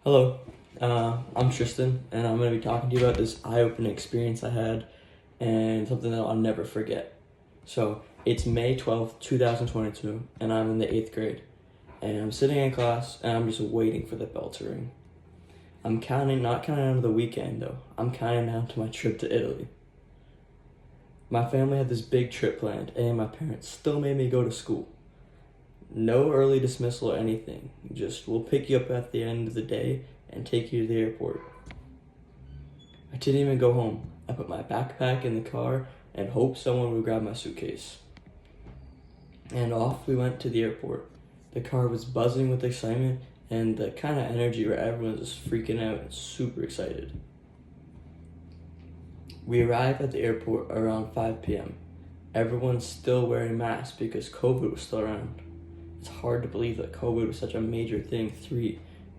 Hello, I'm Tristan, and I'm going to be talking to you about this eye-opening experience I had and something that I'll never forget. So, it's May 12th, 2022, and I'm in the 8th grade, and I'm sitting in class, and I'm just waiting for the bell to ring. Not counting down to the weekend, though. I'm counting down to my trip to Italy. My family had this big trip planned, and my parents still made me go to school. No early dismissal or anything. Just we'll pick you up at the end of the day and take you to the airport. I didn't even go home. I put my backpack in the car and hoped someone would grab my suitcase. And off we went to the airport. The car was buzzing with excitement and the kind of energy where everyone's just freaking out and super excited. We arrived at the airport around 5 p.m. Everyone's still wearing masks because COVID was still around. It's hard to believe that COVID was such a major thing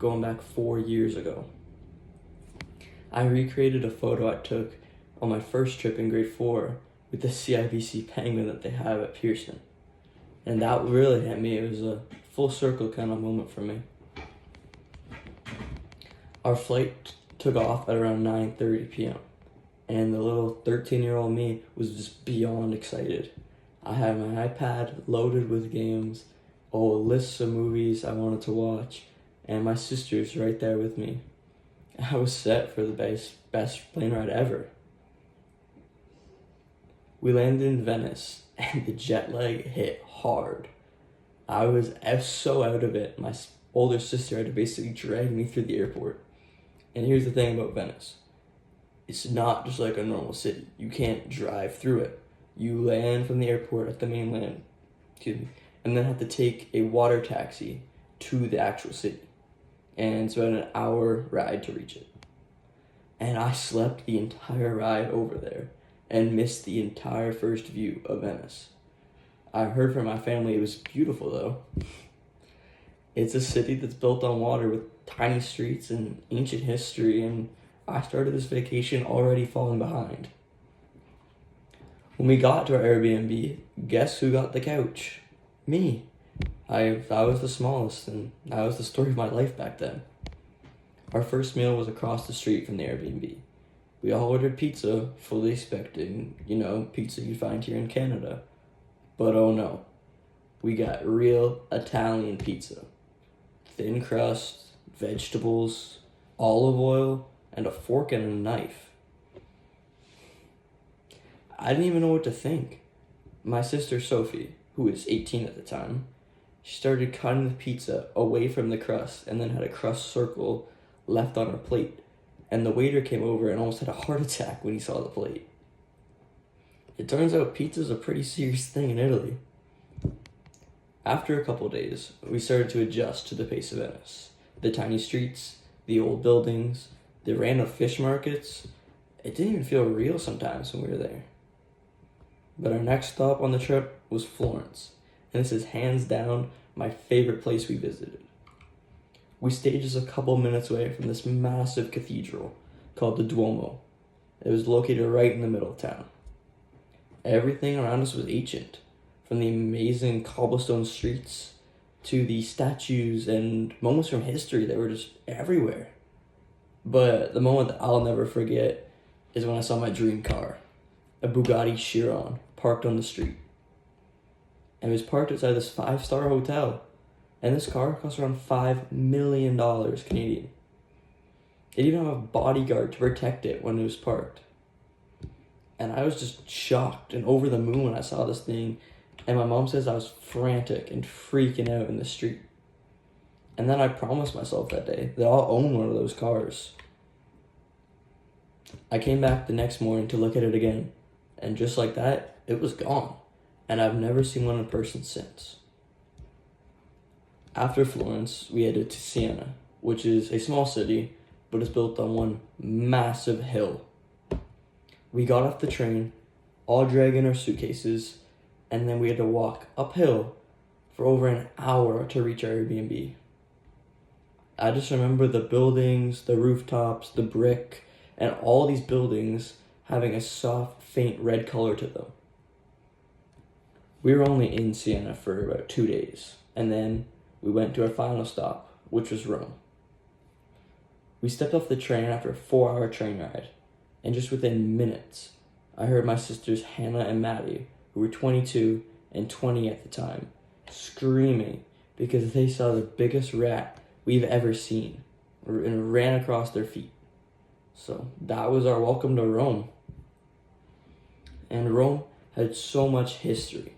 going back 4 years ago. I recreated a photo I took on my first trip in grade 4 with the CIBC penguin that they have at Pearson. And that really hit me. It was a full circle kind of moment for me. Our flight took off at around 9:30 p.m. and the little 13-year-old me was just beyond excited. I had my iPad loaded with games, lists of movies I wanted to watch, and my sister's right there with me. I was set for the best plane ride ever. We landed in Venice, and the jet lag hit hard. I was so out of it. My older sister had to basically drag me through the airport. And here's the thing about Venice. It's not just like a normal city. You can't drive through it. You land from the airport at the mainland, and then have to take a water taxi to the actual city. And it's about an hour ride to reach it. And I slept the entire ride over there and missed the entire first view of Venice. I heard from my family it was beautiful though. It's a city that's built on water with tiny streets and ancient history, and I started this vacation already falling behind. When we got to our Airbnb, guess who got the couch? Me. I was the smallest, and that was the story of my life back then. Our first meal was across the street from the Airbnb. We all ordered pizza, fully expecting, pizza you'd find here in Canada. But oh no, we got real Italian pizza. Thin crust, vegetables, olive oil, and a fork and a knife. I didn't even know what to think. My sister Sophie, who was 18 at the time, she started cutting the pizza away from the crust and then had a crust circle left on her plate. And the waiter came over and almost had a heart attack when he saw the plate. It turns out pizza's a pretty serious thing in Italy. After a couple days, we started to adjust to the pace of Venice. The tiny streets, the old buildings, the random fish markets. It didn't even feel real sometimes when we were there. But our next stop on the trip was Florence, and this is hands down my favorite place we visited. We stayed just a couple minutes away from this massive cathedral called the Duomo. It was located right in the middle of town. Everything around us was ancient, from the amazing cobblestone streets to the statues and moments from history that were just everywhere. But the moment that I'll never forget is when I saw my dream car, a Bugatti Chiron, parked on the street. And it was parked outside this 5-star hotel. And this car cost around $5 million Canadian. It even had a bodyguard to protect it when it was parked. And I was just shocked and over the moon when I saw this thing. And my mom says I was frantic and freaking out in the street. And then I promised myself that day that I'll own one of those cars. I came back the next morning to look at it again. And just like that, it was gone. And I've never seen one in person since. After Florence, we headed to Siena, which is a small city, but it's built on one massive hill. We got off the train, all dragging our suitcases, and then we had to walk uphill for over an hour to reach our Airbnb. I just remember the buildings, the rooftops, the brick, and all these buildings having a soft, faint red color to them. We were only in Siena for about 2 days, and then we went to our final stop, which was Rome. We stepped off the train after a 4-hour train ride, and just within minutes, I heard my sisters Hannah and Maddie, who were 22 and 20 at the time, screaming because they saw the biggest rat we've ever seen and ran across their feet. So that was our welcome to Rome. And Rome had so much history,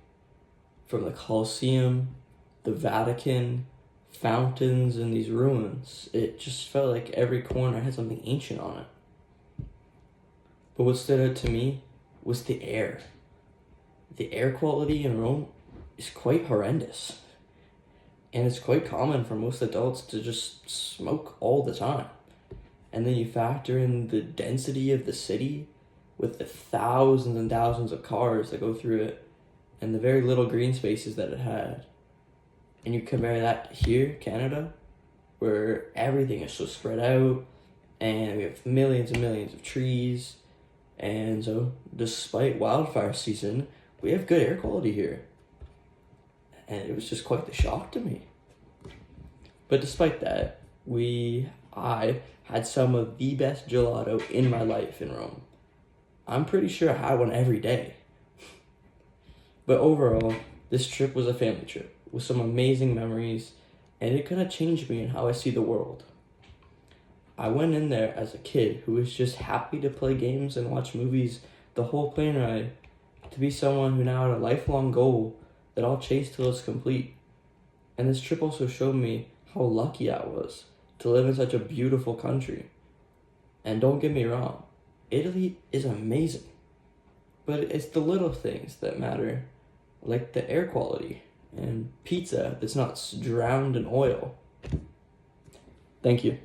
from the Colosseum, the Vatican, fountains, and these ruins. It just felt like every corner had something ancient on it. But what stood out to me was the air. The air quality in Rome is quite horrendous. And it's quite common for most adults to just smoke all the time. And then you factor in the density of the city with the thousands and thousands of cars that go through it and the very little green spaces that it had. And you compare that here, Canada, where everything is so spread out and we have millions and millions of trees. And so despite wildfire season, we have good air quality here. And it was just quite the shock to me. But despite that, I had some of the best gelato in my life in Rome. I'm pretty sure I had one every day. But overall, this trip was a family trip with some amazing memories, and it kind of changed me in how I see the world. I went in there as a kid who was just happy to play games and watch movies the whole plane ride, to be someone who now had a lifelong goal that I'll chase till it's complete. And this trip also showed me how lucky I was to live in such a beautiful country. And don't get me wrong, Italy is amazing. But it's the little things that matter, like the air quality and pizza that's not drowned in oil. Thank you.